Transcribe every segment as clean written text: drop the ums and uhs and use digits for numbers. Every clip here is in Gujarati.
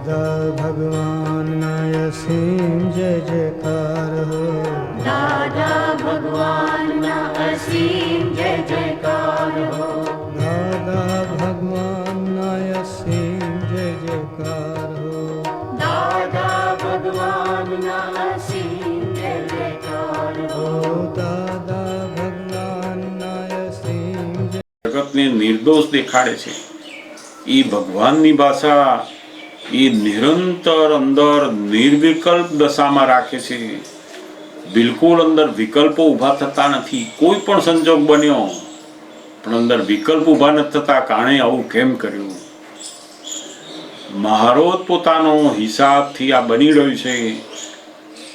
દાદા ભગવાનના અસીમ જય જયકાર હો. દાદા ભગવાનના અસીમ જય જયકાર હો. દાદા ભગવાનના અસીમ જય જયકાર હો. દાદા ભગવાનના અસીમ જય જયકાર હો. દાદા ભગવાનના અસીમ જય. જગતને નિર્દોષ દેખાડે છે. એ ભગવાનની ભાષા એ નિરંતર અંદર નિર્વિકલ્પ દશામાં રાખે છે. બિલકુલ અંદર વિકલ્પો ઊભા થતા નથી. કોઈ પણ સંજોગ બન્યો પણ અંદર વિકલ્પ ઊભા નથી થતા. કાણે આવું કેમ કર્યું? મારો જ પોતાનો હિસાબથી આ બની રહ્યું છે.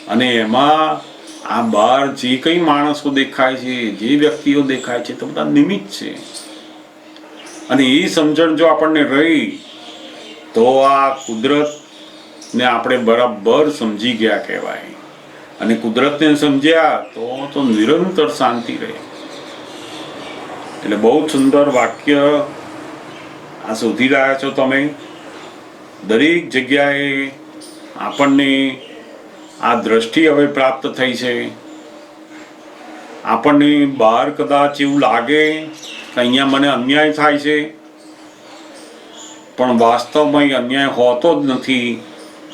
અને એમાં આ બહાર જે કંઈ માણસો દેખાય છે, જે વ્યક્તિઓ દેખાય છે, તો બધા નિમિત્ત છે. અને એ સમજણ જો આપણને રહી તો આ કુદરતને આપણે બરાબર સમજી ગયા કહેવાય. અને કુદરતને સમજ્યા તો નિરંતર શાંતિ રહે. એટલે બહુ સુંદર વાક્ય આ શોધી રહ્યા છો તમે. દરેક જગ્યાએ આપણને આ દ્રષ્ટિ હવે પ્રાપ્ત થઈ છે. આપણને બહાર કદાચ એવું લાગે કે અહીંયા મને અન્યાય થાય છે, પણ વાસ્તવમાં એ અન્યાય હોતો જ નથી.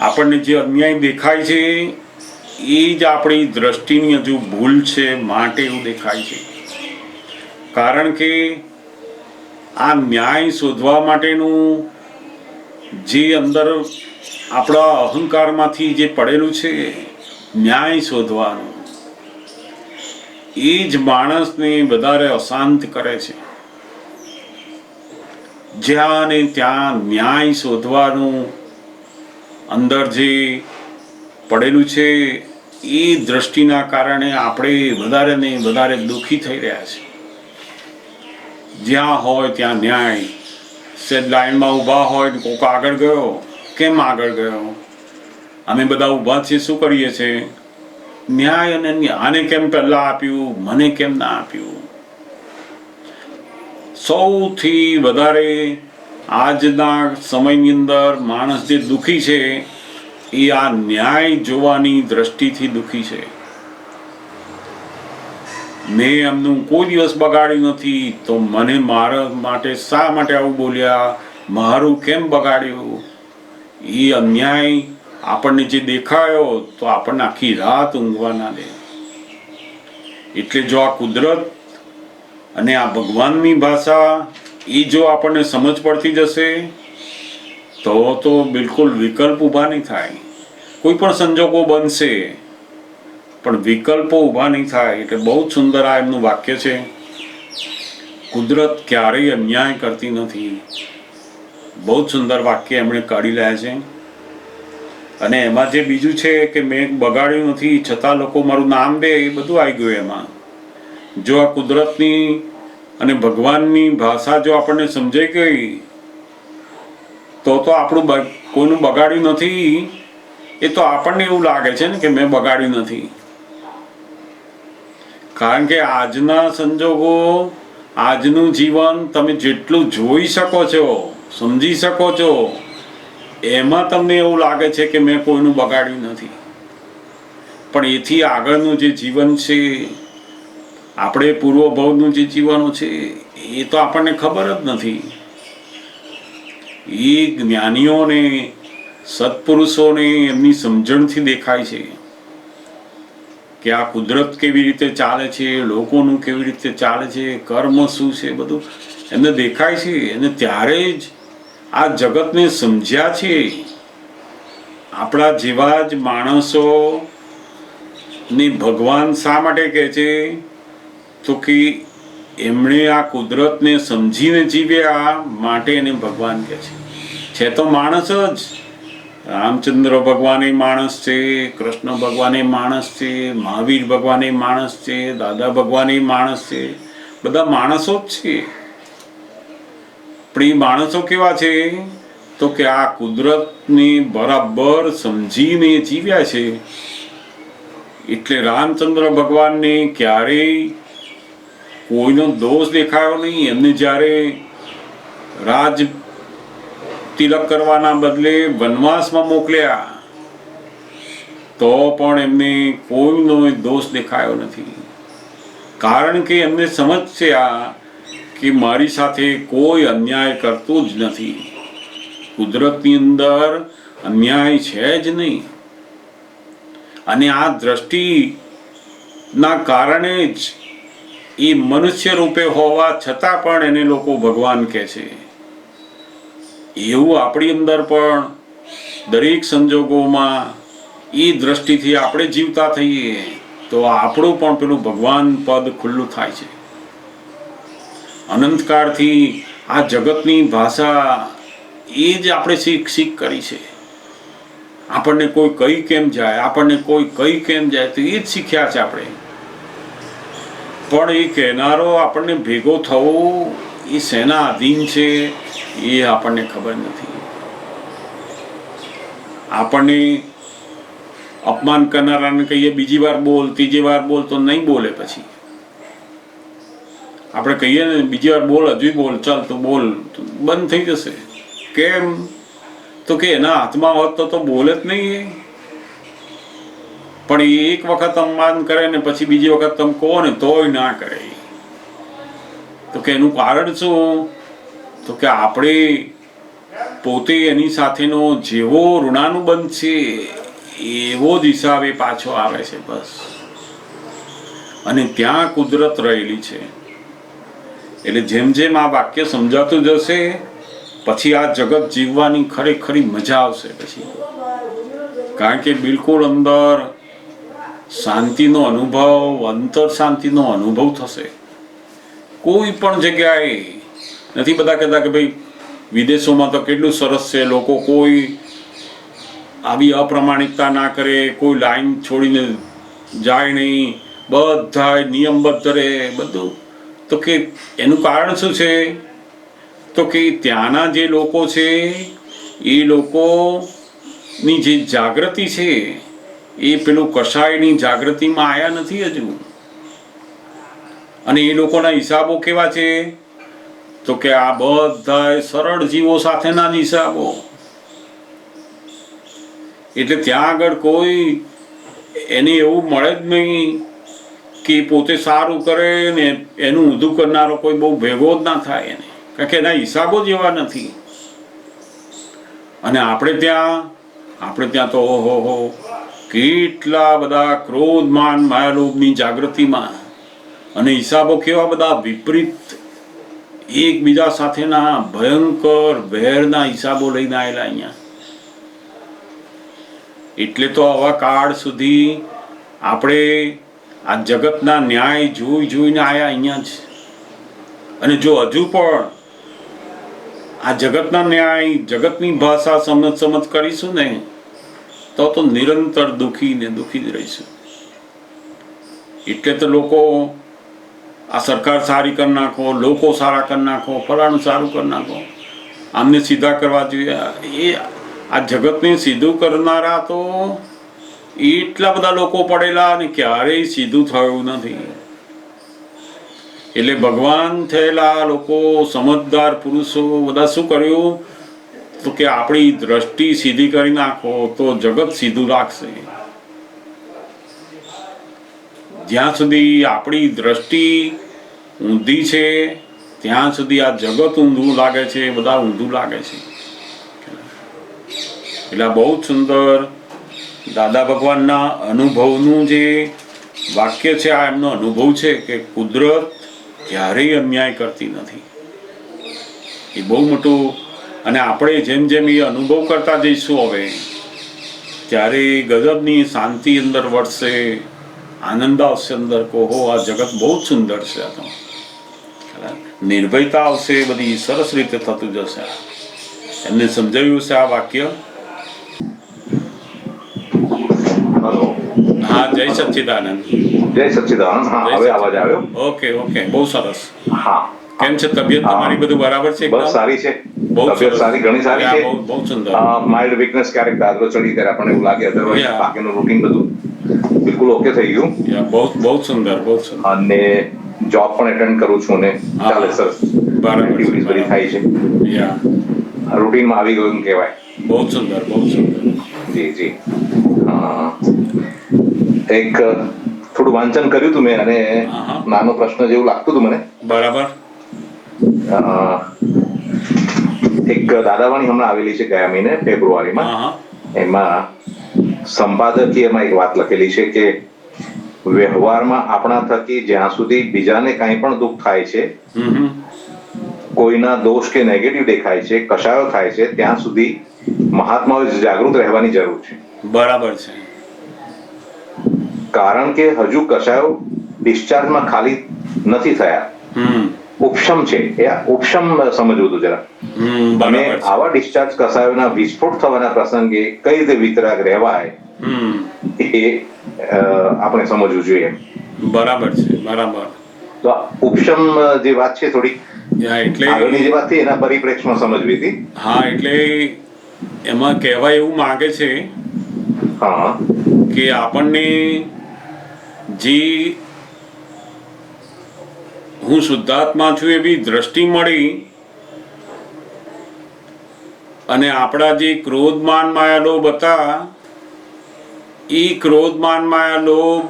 આપણને જે અન્યાય દેખાય છે એ જ આપણી દ્રષ્ટિની હજુ ભૂલ છે, માટે એવું દેખાય છે. કારણ કે આ ન્યાય શોધવા માટેનું જે અંદર આપણા અહંકારમાંથી જે પડેલું છે, ન્યાય શોધવાનું, એ જ માણસને વધારે અશાંત કરે છે. જ્યાં ને ત્યાં ન્યાય શોધવાનું અંદર જે પડેલું છે એ દ્રષ્ટિના કારણે આપણે વધારે ને વધારે દુઃખી થઈ રહ્યા છે. જ્યાં હોય ત્યાં ન્યાય. સેજ લાઈનમાં ઊભા હોય ને કોક આગળ ગયો, કેમ આગળ ગયો? અમે બધા ઊભા છીએ, શું કરીએ છીએ? ન્યાય. અને આને કેમ પહેલા આપ્યું, મને કેમ ના આપ્યું? સૌથી વધારે આજના સમયની અંદર માણસ જે દુઃખી છે એ આ ન્યાય જોવાની દ્રષ્ટિથી દુઃખી છે. મેં એમનું કોઈ દિવસ બગાડ્યું નથી, તો મને મારા માટે શા માટે આવું બોલ્યા, મારું કેમ બગાડ્યું? એ અન્યાય આપણને જે દેખાયો તો આપણને આખી રાત ઊંઘવા ના દે. એટલે જો આ કુદરત અને આ ભગવાનની ભાષા એ જો આપણને સમજ પડતી જશે તો બિલકુલ વિકલ્પ ઊભા નહીં થાય. કોઈ પણ સંજોગો બનશે પણ વિકલ્પો ઊભા નહીં થાય. એટલે બહુ જ સુંદર આ એમનું વાક્ય છે. કુદરત ક્યારેય અન્યાય કરતી નથી. બહુ જ સુંદર વાક્ય એમણે કાઢી રહ્યા છે. અને એમાં જે બીજું છે કે મેં બગાડ્યું નથી છતાં લોકો મારું નામ દે, એ બધું આવી ગયું એમાં. જો આ કુદરતની અને ભગવાનની ભાષા જો આપણને સમજાઈ ગઈ તો આપણું કોઈનું બગાડ્યું નથી. એ તો આપણને એવું લાગે છે ને કે મેં બગાડ્યું નથી. કારણ કે આજના સંજોગો, આજનું જીવન તમે જેટલું જોઈ શકો છો, સમજી શકો છો, એમાં તમને એવું લાગે છે કે મેં કોઈનું બગાડ્યું નથી. પણ એથી આગળનું જે જીવન છે, આપણે પૂર્વભવનું જે જીવનો છે, એ તો આપણને ખબર જ નથી. એ જ્ઞાનીઓને, સત્પુરુષોને એમની સમજણથી દેખાય છે કે આ કુદરત કેવી રીતે ચાલે છે, લોકોનું કેવી રીતે ચાલે છે, કર્મ શું છે, બધું એમને દેખાય છે. અને ત્યારે જ આ જગતને સમજ્યા છે. આપણા જેવા જ માણસો ને ભગવાન શા માટે કહે છે? તો કે એમણે આ કુદરતને સમજીને જીવ્યા માટે એને ભગવાન કહે છે. છે તો માણસ જ. રામચંદ્ર ભગવાન માણસ છે, કૃષ્ણ ભગવાન માણસ છે, મહાવીર ભગવાન માણસ છે, દાદા ભગવાન માણસ છે, બધા માણસો જ છે. પણ એ માણસો કેવા છે? તો કે આ કુદરતને બરાબર સમજીને જીવ્યા છે. એટલે રામચંદ્ર ભગવાનને ક્યારેય કોઈનો દોષ દેખાયો નહીં. એમને જ્યારે રાજ તિલક કરવાના બદલે વનવાસમાં મોકલ્યા તો પણ એમને કોઈનો દોષ દેખાયો નથી. કારણ કે એમને સમજ છે આ કે મારી સાથે કોઈ અન્યાય કરતું જ નથી. કુદરતની અંદર અન્યાય છે જ નહીં. અને આ દ્રષ્ટિના કારણે જ એ મનુષ્ય રૂપે હોવા છતાં પણ એને લોકો ભગવાન કહે છે. એવું આપણી અંદર પણ દરેક સંજોગોમાં એ દ્રષ્ટિથી આપણે જીવતા થઈએ તો આપણું પણ પેલું ભગવાન પદ ખુલ્લું થાય છે. અનંતકાળથી આ જગતની ભાષા એ જ આપણે શીખ કરી છે. આપણને કોઈ કઈ કેમ જાય, આપણને કોઈ કઈ કેમ જાય તો એ જ શીખ્યા છે આપણે. પણ એ કહેનારો આપણને ભેગો થવો એ શેના આધીન છે એ આપણને ખબર નથી. આપણને અપમાન કરનારાને કહીએ બીજી વાર બોલ, ત્રીજી વાર બોલ તો નહીં બોલે. પછી આપણે કહીએ ને બીજી વાર બોલ, હજુ બોલ, ચાલ તો બોલ, બંધ થઈ જશે. કેમ? તો કે એના હાથમાં હોત તો બોલે જ નહીં. પણ એ એક વખત અપમાન કરે ને પછી બીજી વખત તમે કહો ને તોય ના કરે. તો કે એનું કારણ શું? તો કે આપણે પોતે એની સાથેનો જેવો ઋણાનુબંધ છે એવો જ હિસાબે પાછો આવે છે બસ. અને ત્યાં કુદરત રહેલી છે. એટલે જેમ જેમ આ વાક્ય સમજાતું જશે પછી આ જગત જીવવાની ખરેખરી મજા આવશે પછી. કારણ કે બિલકુલ અંદર શાંતિનો અનુભવ, અંતર શાંતિનો અનુભવ થશે. કોઈ પણ જગ્યાએ નથી બધા કહેતા કે ભાઈ વિદેશોમાં તો કેટલું સરસ છે, લોકો કોઈ આવી અપ્રમાણિકતા ના કરે, કોઈ લાઈન છોડીને જાય નહીં, બધા નિયમબદ્ધ રહે બધું. તો કે એનું કારણ શું છે? તો કે ત્યાંના જે લોકો છે એ લોકોની જે જાગૃતિ છે એ પેલું કશાયની જાગૃતિમાં આવ્યા નથી હજુ. અને એ લોકોના હિસાબો કેવા છે? તો કે આ બધા સરળ જીવો સાથેના જ હિસાબો. એટલે ત્યાં આગળ કોઈ એને એવું મળે જ નહીં કે પોતે સારું કરે ને એનું ઊંધું કરનારો કોઈ બહુ ભેગો જ ના થાય એને. કારણ કે એના હિસાબો જ એવા નથી. અને આપણે ત્યાં તો ઓહો કેટલા બધા ક્રોધ, માન, માયાલોભની જાગૃતિમાં અને હિસાબો કેવા બધા વિપરીત, એકબીજા સાથેના ભયંકર વેરના હિસાબો લઈને આવેલા અહીંયા. એટલે તો આવા કાળ સુધી આપણે આ જગતના ન્યાય જોઈને આવ્યા અહીંયા જ. અને જો હજુ પણ આ જગતના ન્યાય, જગતની ભાષા સમજ કરીશું ને તો નિરંતર દુઃખી જ રહીશું. એટલે તો લોકો આ સરકાર સારી કરી નાખો, લોકો સારા કરી નાખો, ફલાણું સારું કરી નાખો, આમને સીધા કરવા જોઈએ. એ આ જગતને સીધું કરનારા તો એટલા બધા લોકો પડેલા અને ક્યારેય સીધું થયું નથી. એટલે ભગવાન થયેલા લોકો, સમજદાર પુરુષો બધા શું કર્યું? તો કે આપણી દ્રષ્ટિ સીધી કરી નાખો તો જગત સીધું લાગશે. જ્યાં સુધી આપણી દ્રષ્ટિ ઊંધી છે ત્યાં સુધી આ જગત ઊંધું લાગે છે, બધા ઊંધું લાગે છે. એટલે બહુ જ સુંદર દાદા ભગવાનના અનુભવનું જે વાક્ય છે, આ એમનો અનુભવ છે કે કુદરત ક્યારેય અન્યાય કરતી નથી. એ બહુ મોટું. અને આપણે જેમ જેમ એ અનુભવ કરતા જઈશું હવે ત્યારે ગજબની શાંતિ અંદર વધશે, આનંદ આવશે અંદર. કહો આ જગત બહુ જ સુંદર છે. આ તો નિર્ભયતા આવશે, બધી સરસ રીતે થતું જશે. એમને સમજાવ્યું છે આ વાક્ય. હા, જય સચ્ચિદાનંદ. જય સચ્ચિદાનંદ. હા, હવે અવાજ આવ્યો. ઓકે, બહુ સરસ. હા, કેમ છે તબિયત તમારી? બધું બરાબર છે? બસ સારી છે. તબિયત સારી, ઘણી સારી છે. બહુ સુંદર. માઇલ્ડ વીકનેસ ક્યારેક દાદરો ચડી ત્યારે આપણને એવું લાગે, અધરવાઇઝ બાકીનું રૂટીન બધું બિલકુલ ઓકે થઈ ગયું. બહુ સુંદર. અને જોબ પણ એટેન્ડ કરું છું ને ચાલે સરસ. એક્ટિવિટીઝ બધી થાય છે. રૂટીનમાં આવી ગયું એમ કહેવાય. બહુ સુંદર, બહુ સુંદર. જી જી. એક થોડું વાંચન કર્યું હતું મેં અને હા. નાનો પ્રશ્ન જેવું લાગતું હતું મને. બરાબર. એક દાદાવાણી હમણાં આવેલી છે ગયા મહિને ફેબ્રુઆરીમાં. હા. એમાં સંપાદકીયમાં એક વાત લખેલી છે કે વ્યવહારમાં આપણા થકી જ્યાં સુધી બીજાને કાંઈ પણ દુઃખ થાય છે, કોઈના દોષ કે નેગેટિવ દેખાય છે, કશાયો થાય છે, ત્યાં સુધી મહાત્માઓએ જાગૃત રહેવાની જરૂર છે. બરાબર છે. કારણ કે હજુ કશાયો ડિસ્ચાર્જમાં ખાલી નથી થયા, ઉપશમ છે. એ ઉપશમ સમજવું હતું જરા. અને આવા ડિસ્ચાર્જ કશાયોના વિસ્ફોટ થવાના પ્રસંગે કઈ રીતે વિતરાગ રહેવાય એ આપણે સમજવું જોઈએ. બરાબર છે. બરાબર. તો ઉપશમ જે વાત છે થોડી એટલે આગળની જે વાત હતી એના પરિપ્રેક્ષમાં સમજવી હતી. હા, એટલે એમાં કહેવાય એવું માંગે છે હા કે આપણને જે હું શુદ્ધાત્મા છું એવી દ્રષ્ટિ મળી અને આપણા જે ક્રોધમાન માયા લોભ હતા એ ક્રોધમાન માયા લોભ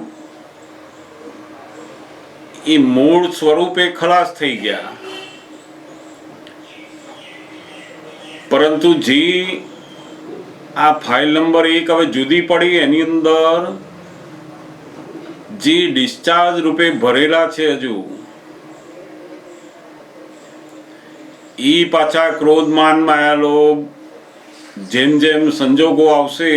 એ મૂળ સ્વરૂપે ખલાસ થઈ ગયા, પરંતુ જે આ ફાઇલ નંબર 1 હવે જુદી પડી એની અંદર જે ડિસ્ચાર્જ રૂપે ભરેલા છે હજુ એ પાછા ક્રોધમાન માયા લોભ જેમ જેમ સંજોગો આવશે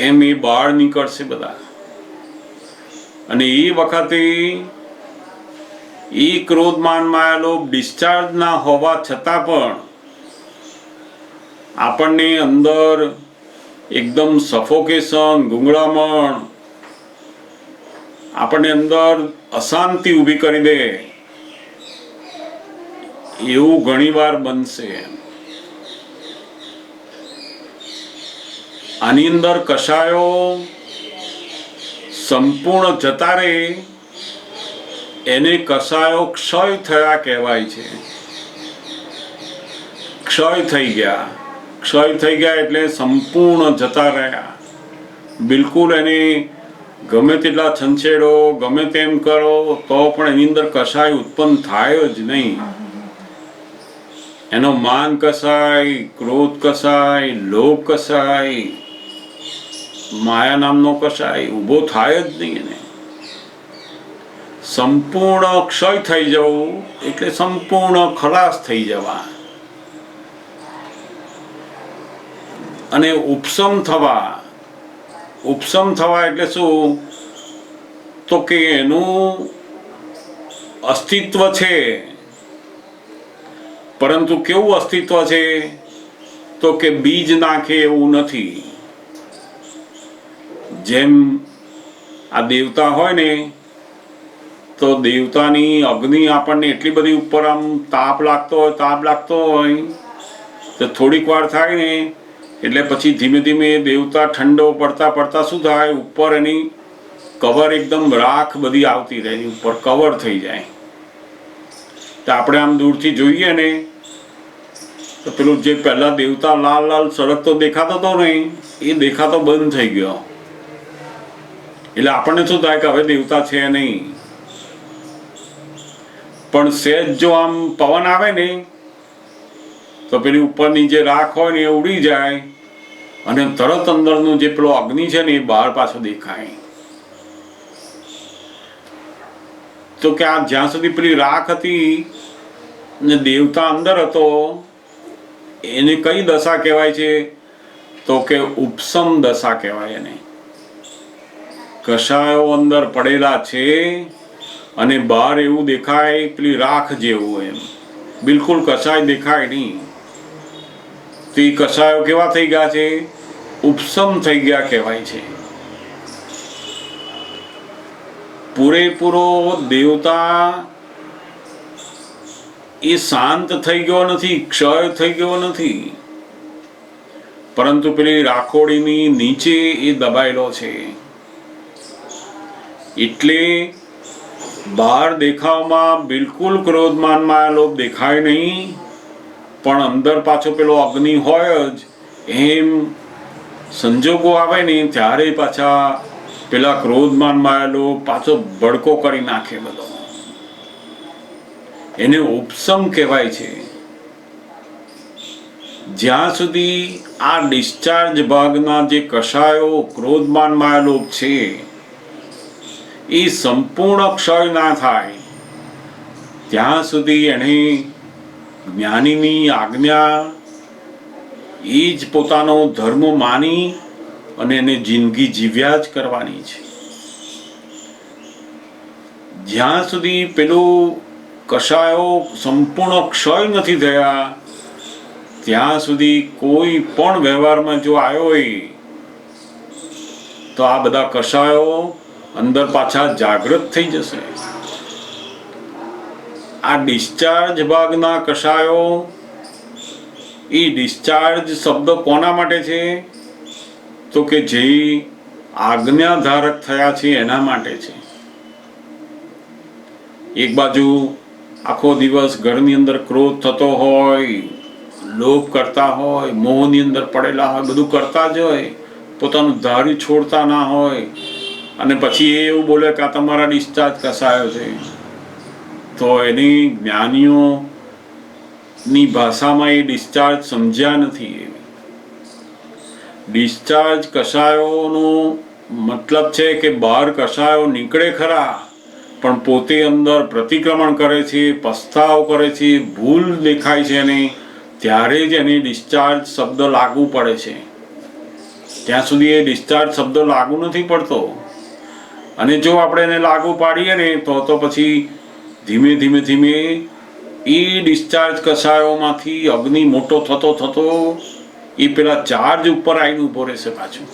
એમ એ બહાર નીકળશે બધા. અને એ વખતે એ ક્રોધમાન માયા લોભ ડિસ્ચાર્જ ના હોવા છતાં પણ આપણને અંદર એકદમ સફોકેશન, ગુંગળામણ, આપણને અંદર અશાંતિ ઊભી કરી દે એવું ઘણીવાર બનશે. આની અંદર કશાયો સંપૂર્ણ જતા રહે એને કશાયો ક્ષય થયા કહેવાય છે. ક્ષય થઈ ગયા. ક્ષય થઈ ગયા એટલે સંપૂર્ણ જતા રહ્યા. બિલકુલ એને ગમે તેટલા છંછેડો, ગમે તેમ કરો તો પણ એની અંદર કશાય ઉત્પન્ન થાય જ નહીં. એનો માન કસાય, ક્રોધ કસાય, લોભ કસાય, માયા નામનો કસાય ઊભો થાય જ નહીં. એને સંપૂર્ણ ક્ષય થઈ જવું એટલે સંપૂર્ણ ખલાસ થઈ જવા. અને ઉપશમ થવા, ઉપશમ થવા એટલે શું? તો કે એનું અસ્તિત્વ છે, પરંતુ કેવું અસ્તિત્વ છે? તો કે બીજ નાખે એવું નથી. જેમ આ દેવતા હોય ને તો દેવતાની અગ્નિ આપણને એટલી બધી ઉપર આમ તાપ લાગતો હોય તો થોડીક વાર થાય ને એટલે પછી ધીમે ધીમે દેવતા ઠંડો પડતા શું થાય, ઉપર એની કવર એકદમ રાખ બધી આવતી રહે, ઉપર કવર થઈ જાય. તો આપણે આમ દૂરથી જોઈએ ને તો પેલું જે પહેલા દેવતા લાલ લાલ સળગતો દેખાતો હતો ને એ દેખાતો બંધ થઈ ગયો. એટલે આપણને શું થાય કે હવે દેવતા છે નહીં. પણ સહેજ જો આમ પવન આવે ને તો પેલી ઉપરની જે રાખ હોય ને એ ઉડી જાય અને તરત અંદરનું જે પેલો અગ્નિ છે ને એ બહાર પાછો દેખાય. તો કે આ જ્યાં સુધી પેલી રાખ હતી ને દેવતા અંદર હતો એને કઈ દશા કહેવાય છે? તો કે ઉપશમ દશા કહેવાય એને. કશાયો અંદર પડેલા છે અને બહાર એવું દેખાય પેલી રાખ જેવું, એમ બિલકુલ કશાય દેખાય નહીં. તો એ કશાયો કેવા થઈ ગયા છે? ઉપશમ થઈ ગયા કહેવાય છે. પૂરેપૂરો દેવતા એ શાંત થઈ ગયો નથી, ક્ષય થઈ ગયો નથી, પરંતુ પેલી રાખોડીની નીચે એ દબાયેલો છે. એટલે બહાર દેખાવમાં બિલકુલ ક્રોધમાનમાં લોભ દેખાય નહીં, પણ અંદર પાછો પેલો અગ્નિ હોય જ. એમ સંજોગો આવે ને ત્યારે પાછા પેલા ક્રોધમાન માયેલો પાછો ભડકો કરી નાખે બધો. એને ઉપસમ કહેવાય છે. જ્યાં સુધી આ ડિસ્ચાર્જ ભાગના જે કષાયો ક્રોધમાન માયેલો છે એ સંપૂર્ણ ક્ષય ના થાય ત્યાં સુધી એને જ્ઞાનીની આજ્ઞા એ જ પોતાનો ધર્મ માની અને એને જિંદગી જીવ્યા જ કરવાની છે. જ્યાં સુધી પેલું કષાયો સંપૂર્ણ ક્ષય નથી થયા ત્યાં સુધી કોઈ પણ વ્યવહારમાં જો આવ્યો હોય તો આ બધા કષાયો અંદર પાછા જાગૃત થઈ જશે. આ ડિસ્ચાર્જ ભાગના કષાયો, એ ડિસ્ચાર્જ શબ્દ કોના માટે છે? તો કે જે આજ્ઞાધારક થયા છે એના માટે છે. એક બાજુ આખો દિવસ ઘરની અંદર ક્રોધ થતો હોય, લોભ કરતા હોય, મોહની અંદર પડેલા હોય, બધું કરતા જ હોય, પોતાનું ધાર્યું છોડતા ના હોય, અને પછી એ એવું બોલે કે આ તમારા ડિસ્ચાર્જ કસાયો છે. તો એની જ્ઞાનીઓની ભાષામાં એ ડિસ્ચાર્જ સમજ્યા નથી. ડિસ્ચાર્જ કસાયોનો મતલબ છે કે બહાર કસાયો નીકળે ખરા, પણ પોતે અંદર પ્રતિક્રમણ કરે છે, પસ્તાવ કરે છે, ભૂલ દેખાય છે એને, ત્યારે જ એને ડિસ્ચાર્જ શબ્દ લાગુ પડે છે. ત્યાં સુધી એ ડિસ્ચાર્જ શબ્દ લાગુ નથી પડતો. અને જો આપણે એને લાગુ પાડીએ ને તો પછી ધીમે ધીમે ધીમે એ ડિસ્ચાર્જ કષાયોમાંથી અગ્નિ મોટો થતો થતો એ પેલા ચાર્જ ઉપર આવીને ઉભો રહેશે પાછું.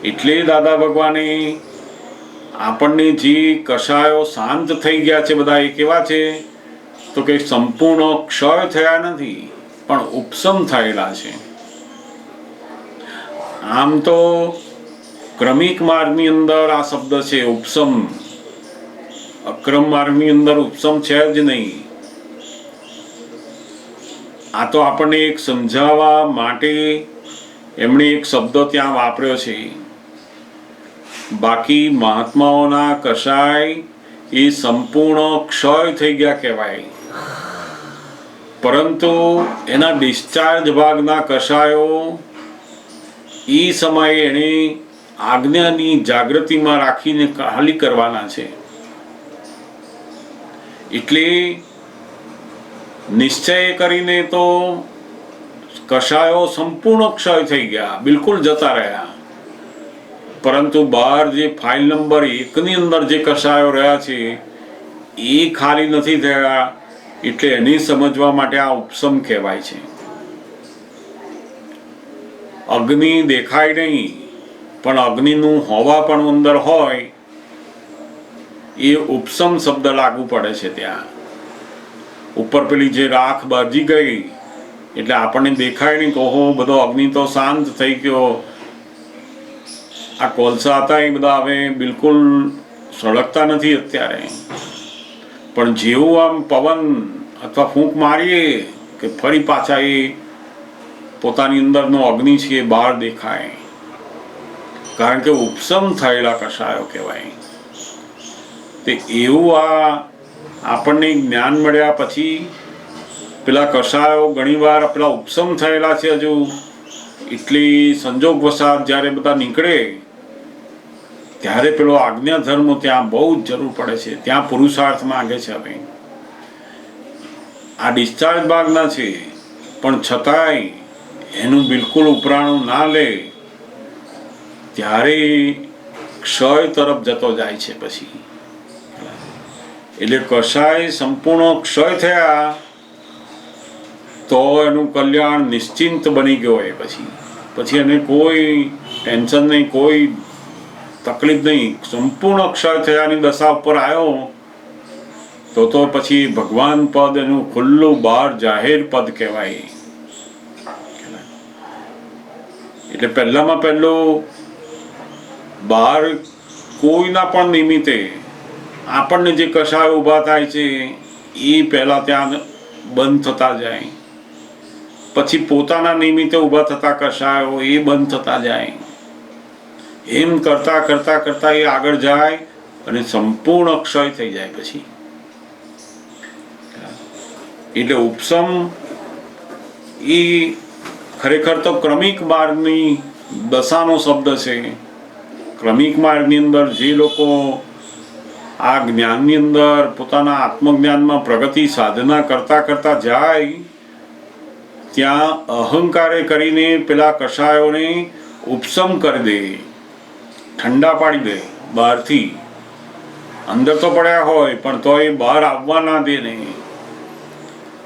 એટલે દાદા ભગવાને આપણને જે કષાયો શાંત થઈ ગયા છે બધા, એ કેવા છે? તો કે સંપૂર્ણ ક્ષય થયા નથી, પણ ઉપસમ થયેલા છે. આમ તો ક્રમિક માર્ગની અંદર આ શબ્દ છે ઉપસમ. અક્રમ માર્ગની અંદર ઉપસમ છે જ નહીં. આ તો આપણને એક સમજાવવા માટે એમણે એક શબ્દ ત્યાં વાપર્યો છે. બાકી મહાત્માઓના કષાય એ સંપૂર્ણ ક્ષય થઈ ગયા કહેવાય, પરંતુ એના ડિસ્ચાર્જ ભાગના કષાયો એ સમયે એને આજ્ઞાની જાગૃતિમાં રાખીને ખાલી કરવાના છે. એટલે નિશ્ચય કરીને તો કષાયો સંપૂર્ણ ક્ષય થઈ ગયા, બિલકુલ જતા રહ્યા, પરંતુ બહાર જે ફાઇલ નંબર 1 ની અંદર જે કષાયો રહ્યા છે એ ખાલી નથી થયા. એટલે એને સમજવા માટે આ ઉપસમ કહેવાય છે. અગ્નિ દેખાય નહીં, પણ અગ્નિનું હોવા પણ અંદર હોય, એ ઉપસમ શબ્દ લાગુ પડે છે. ત્યાં ઉપર પેલી જે રાખ બાજી ગઈ એટલે આપણને દેખાય નહીં કે ઓહો બધો અગ્નિ તો શાંત થઈ ગયો. આ કોલસા હતા એ બધા હવે બિલકુલ સળગતા નથી અત્યારે, પણ જેવું આમ પવન અથવા ફૂંક મારીએ કે ફરી પાછા એ પોતાની અંદરનો અગ્નિ છે એ બહાર દેખાય, કારણ કે ઉપસમ થયેલા કષાયો કહેવાય. તે એવું આ આપણને જ્ઞાન મળ્યા પછી પેલા કષાયો ઘણીવાર પેલા ઉપસમ થયેલા છે હજુ, એટલી સંજોગ વસાત જ્યારે બધા નીકળે ત્યારે પેલો આજ્ઞા ધર્મ ત્યાં બહુ જ જરૂર પડે છે. ત્યાં પુરુષાર્થ માંગે છે. હવે આ ડિસ્ચાર્જ ભાગના છે, પણ છતાંય એનું બિલકુલ ઉપરાણું ના લે ત્યારે ક્ષય તરફ જતો જાય છે. પછી એટલે કષાય સંપૂર્ણ ક્ષય થયા તો એનું કલ્યાણ નિશ્ચિંત બની ગયો હોય. પછી એને કોઈ ટેન્શન નહીં, કોઈ તકલીફ નહીં. સંપૂર્ણ ક્ષય થયાની દશા ઉપર આવ્યો તો પછી ભગવાન પદ એનું ખુલ્લું બહાર જાહેર પદ કહેવાય. એટલે પહેલામાં પહેલું બહાર કોઈના પણ નિમિત્તે આપણને જે કષાય ઊભા થાય છે એ પહેલા ત્યાં બંધ થતા જાય, પછી પોતાના નિમિત્તે ઊભા થતા કશાયો એ બંધ થતા જાય. એમ કરતા કરતા કરતા એ આગળ જાય અને સંપૂર્ણ ક્ષય થઈ જાય. પછી એટલે ઉપસમ એ ખરેખર તો ક્રમિક માર્ગની દશાનો શબ્દ છે. ક્રમિક માર્ગની અંદર જે લોકો આ જ્ઞાનની અંદર પોતાના આત્મજ્ઞાનમાં પ્રગતિ સાધના કરતા કરતા જાય, ત્યાં અહંકારે કરીને પેલા કષાયોને ઉપસમ કરી દે, ઠંડા પાડી દે બહારથી. અંદર તો પડ્યા હોય પણ તો એ બહાર આવવા ના દે નહીં.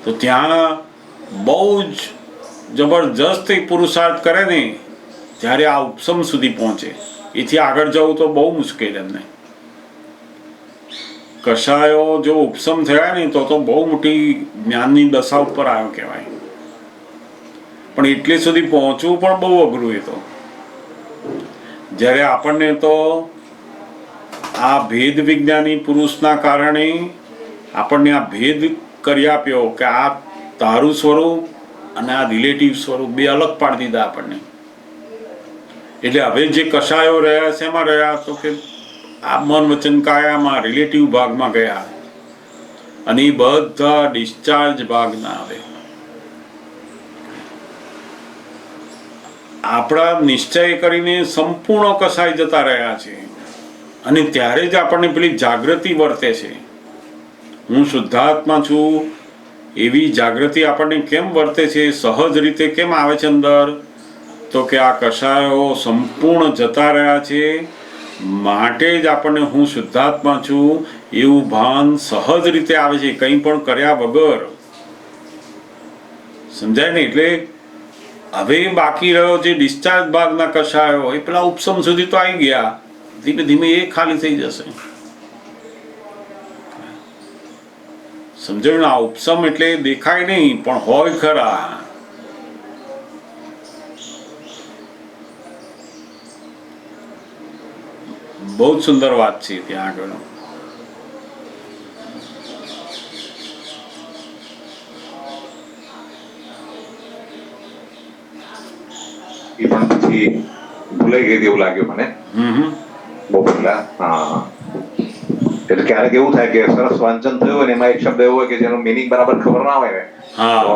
તો ત્યાં બહુ જ જબરજસ્ત પુરુષાર્થ કરે ને ત્યારે આ ઉપસમ સુધી પહોંચે. એથી આગળ જવું તો બહુ મુશ્કેલ એમને. કષાયો જો ઉપસમ થયા ને તો બહુ મોટી જ્ઞાનની દશા ઉપર આવ્યો કહેવાય. પણ એટલે સુધી પહોંચવું પણ બહુ અઘરું. એ તો જ્યારે આપણને તો આ ભેદ વિજ્ઞાની પુરુષના કારણે આપણને આ ભેદ કરી આપ્યો કે આ તારું સ્વરૂપ અને આ રિલેટિવ સ્વરૂપ બે અલગ પાડી દીધા આપણને. એટલે હવે જે કષાયો રહ્યા છે એમાં રહ્યા તો કે આ મન વચન કાયામાં રિલેટિવ ભાગમાં ગયા અને એ બધા ડિસ્ચાર્જ ભાગના આવે. આપણા નિશ્ચય કરીને સંપૂર્ણ કસાઈ જતા રહ્યા છે અને ત્યારે જ આપણને પેલી જાગૃતિ વર્તે છે. હું શુદ્ધાત્મા છું એવી જાગૃતિ આપણને કેમ વર્તે છે, સહજ રીતે કેમ આવે છે અંદર? તો કે આ કષાયો સંપૂર્ણ જતા રહ્યા છે માટે જ આપણને હું શુદ્ધાત્મા છું એવું ભાન સહજ રીતે આવે છે, કંઈ પણ કર્યા વગર. સમજાય ને? એટલે હવે બાકી રહ્યો જે ડિસ્ચાર્જ ભાગના કષાયો એ પેલા ઉપસમ સુધી તો આવી ગયા, ધીમે ધીમે એ ખાલી થઈ જશે. સમજાયું ને? આ ઉપસમ એટલે દેખાય નહીં પણ હોય ખરા. બહુ જ સુંદર વાત છે ત્યાં આગળ. એ પણ પછી ભૂલાઈ ગઈ એવું લાગ્યું મને બહુ પહેલા. હા, એટલે ક્યારેક એવું થાય કે સરસ વાંચન થયું હોય ને એમાં એક શબ્દ એવો હોય કે જેનો મિનિંગ બરાબર ખબર ના હોય ને તો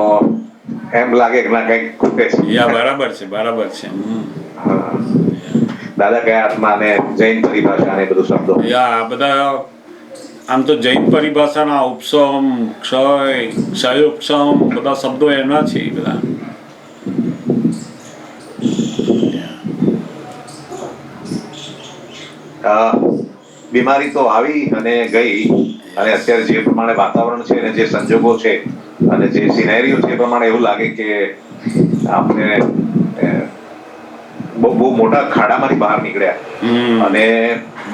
એમ લાગે કે ના કઈક ખૂટે છે. બરાબર છે, બરાબર છે. દાદા કયા આત્મા અને જૈન પરિભાષા ને બધું શબ્દો બધા આમ તો જૈન પરિભાષાના ઉપસમ, ક્ષય, ક્ષયોપસમ બધા શબ્દો એના છે. બધા બીમારી તો આવી અને ગઈ અને અત્યારે જે પ્રમાણે વાતાવરણ છે અને જે સંજોગો છે અને જે સિનેરીઓ છે એ પ્રમાણે એવું લાગે કે આપણે બહુ મોટા ખાડામાંથી બહાર નીકળ્યા. અને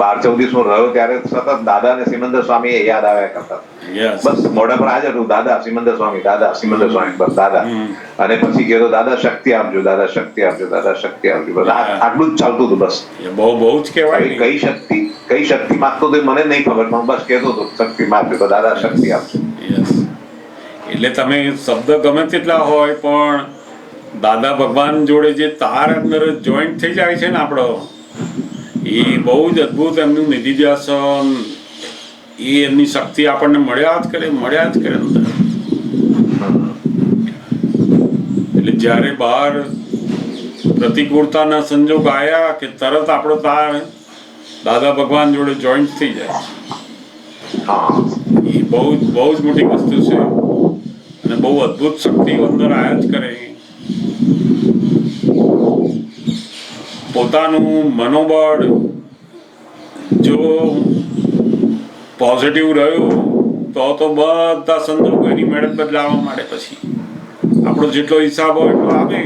12-14 દિવસ હું રહ્યો ત્યારે સતત દાદા અને સિમંદર સ્વામી યાદ આવ્યા કરતા. બસ મોઢા પર હાજર હતું, દાદા સિમંદર સ્વામી, દાદા સિમંદર સ્વામી, બસ દાદા. અને પછી કહેતો દાદા શક્તિ આપજો, દાદા શક્તિ આપજો, દાદા શક્તિ આપજો. બસ આટલું જ ચાલતું હતું. બસ બહુ જ કહેવાય. કઈ શક્તિ માંગતો તો મને નહીં ખબર, પણ બસ કહેતો હતો શક્તિ માંગજો, દાદા શક્તિ આપજો. એટલે તમે શબ્દ ગમે તેટલા હોય પણ દાદા ભગવાન જોડે જે તાર અંદર જોઈન્ટ થઈ જાય છે ને આપણો, એ બહુ જ અદભુત એમનું નિધિધ્યાસન, એ એમની શક્તિ આપણને મળ્યા જ કરે અંદર. એટલે જ્યારે બહાર પ્રતિકૂળતાના સંજોગ આવ્યા કે તરત આપણો તાર દાદા ભગવાન જોડે જોઈન્ટ થઈ જાય. એ બહુ જ મોટી વસ્તુ છે અને બહુ અદભુત શક્તિ અંદર આયા જ કરે. પોતાનું મનોબળ જો પોઝિટિવ રહ્યું તો બધા સંદર્ભો એની મેળે બદલાવા માંડે. પછી આપણો જેટલો હિસાબ હોય એટલો આવે,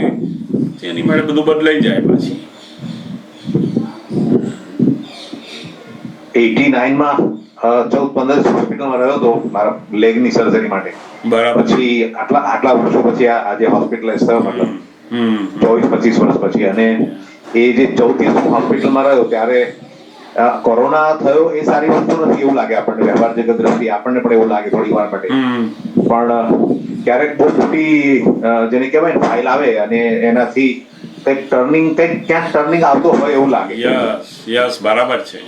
એની મેળે બધું બદલાઈ જાય. પછી 89 માં 14-15 હોસ્પિટલમાં રહ્યો હતો મારા લેગની સર્જરી માટે. બરાબર. પછી આટલા વર્ષો પછી આજે હોસ્પિટલાઇઝ થયો, મતલબ 24-25 વર્ષ પછી. અને એ જે 14 દિવસ હોસ્પિટલમાં રહ્યો ત્યારે કોરોના થયો એ સારી વસ્તુ નથી એવું લાગે આપણને, વ્યવહાર જગત દ્રષ્ટિએ આપણને પણ એવું લાગે થોડી વાર માટે. પણ ક્યારેક બહુ મોટી જેને કહેવાય ને ફાઇલ આવે અને એનાથી કંઈક ક્યાંક ટર્નિંગ આવતો હોય એવું લાગે. યસ બરાબર છે.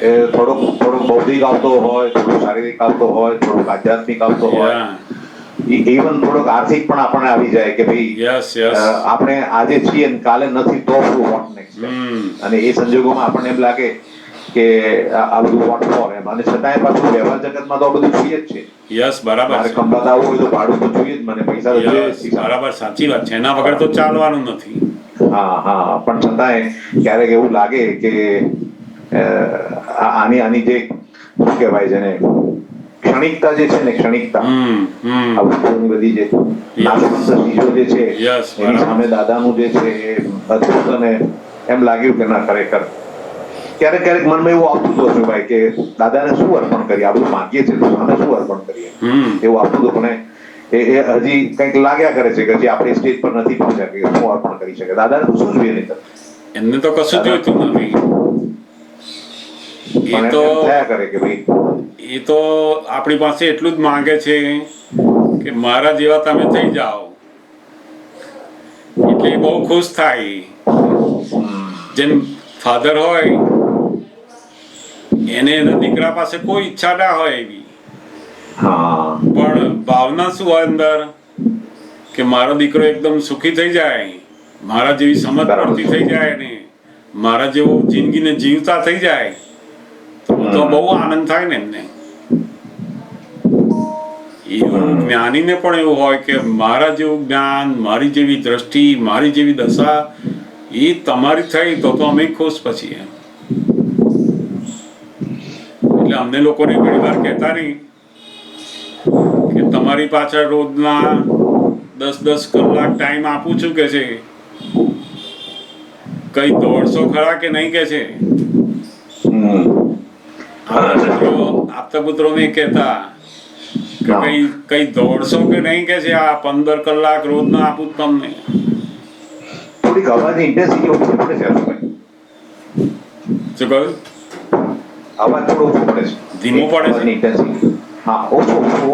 એ થોડોક બૌદ્ધિક આવતો હોય, થોડોક શારીરિક આવતો હોય, થોડોક આધ્યાત્મિક આવતો હોય, ઇવન થોડોક આર્થિક પણ આપણને આવી જાય કે ભાઈ આપણે આજે છીએ ને કાલે નથી તો વોટ નેક્સ્ટ. અને એ સંજોગોમાં આપણને એમ લાગે કે આ બધું વોટ ફોર એમ. અને છતાંય પાછું વ્યવહાર જગતમાં તો આ બધું જોઈએ જ છે. યસ બરાબર. મારે ખંભાત આવવું હોય તો ભાડું તો જોઈએ જ, મને પૈસા તો જોઈએ જ. બરાબર, સાચી વાત છે. એના વગર તો ચાલવાનું નથી. હા પણ છતાંય ક્યારેક એવું લાગે કે આની જે શું કહેવાય છે ને ક્ષણિકતા જે છે ને, ક્ષણિકતા આ વસ્તુની બધી જે નાશવંત ચીજો જે છે એની સામે દાદાનું જે છે એ અદ્ભુત. અને એમ લાગ્યું કે ના ખરેખર ક્યારેક મનમાં એવું આવતું હતું ભાઈ કે દાદાને શું અર્પણ કરીએ, આ બધું માંગીએ છીએ તો સામે શું અર્પણ કરીએ એવું આવતું હતું. પણ એ હજી કંઈક લાગ્યા કરે છે કે હજી આપણે સ્ટેજ પર નથી પહોંચ્યા કે શું અર્પણ કરી શકે. દાદાને તો શું જોઈએ નહીં, એમને તો કશું જોઈતું નથી. એ તો થયા કરે કે ભાઈ એ તો આપણી પાસે એટલું જ માંગે છે કે મારા જેવા તમે થઈ જાઓ, એટલે બહુ ખુશ થાય. જેમ ફાધર હોય એને એના દીકરા પાસે કોઈ ઈચ્છા ના હોય એવી, પણ ભાવના શું હોય અંદર કે મારો દીકરો એકદમ સુખી થઈ જાય, મારા જેવી સમજ પડતી થઈ જાય ને મારા જેવું જિંદગીને જીવતા થઈ જાય તો બહુ આનંદ થાય ને એમને. એવું જ્ઞાનીને પણ એવું હોય કે મારા જેવું જ્ઞાન, મારી જેવી દ્રષ્ટિ, મારી જેવી દશા એ તમારી થઈ તો અમે ખુશ. પછી એમ એટલે અમને લોકોને ઘણી વાર કહેતા નહીં કે તમારી પાછળ રોજના 10-10 કલાક ટાઈમ આપું છું કે છે, કઈ દોડશો ખરા કે નહીં કે છે. આપતા પુત્રોને કહેતા કે કઈ દોડશો કે નહીં કે છે, આ 15 કલાક રોજના આપું તમને. થોડીક અવાજની ઇન્ટેન્સિટી ઓછી પડે છે. શું કહ્યું? અવાજ થોડો ઓછો પડે છે, ધીમો પડે છે. ઇન્ટેન્સિટી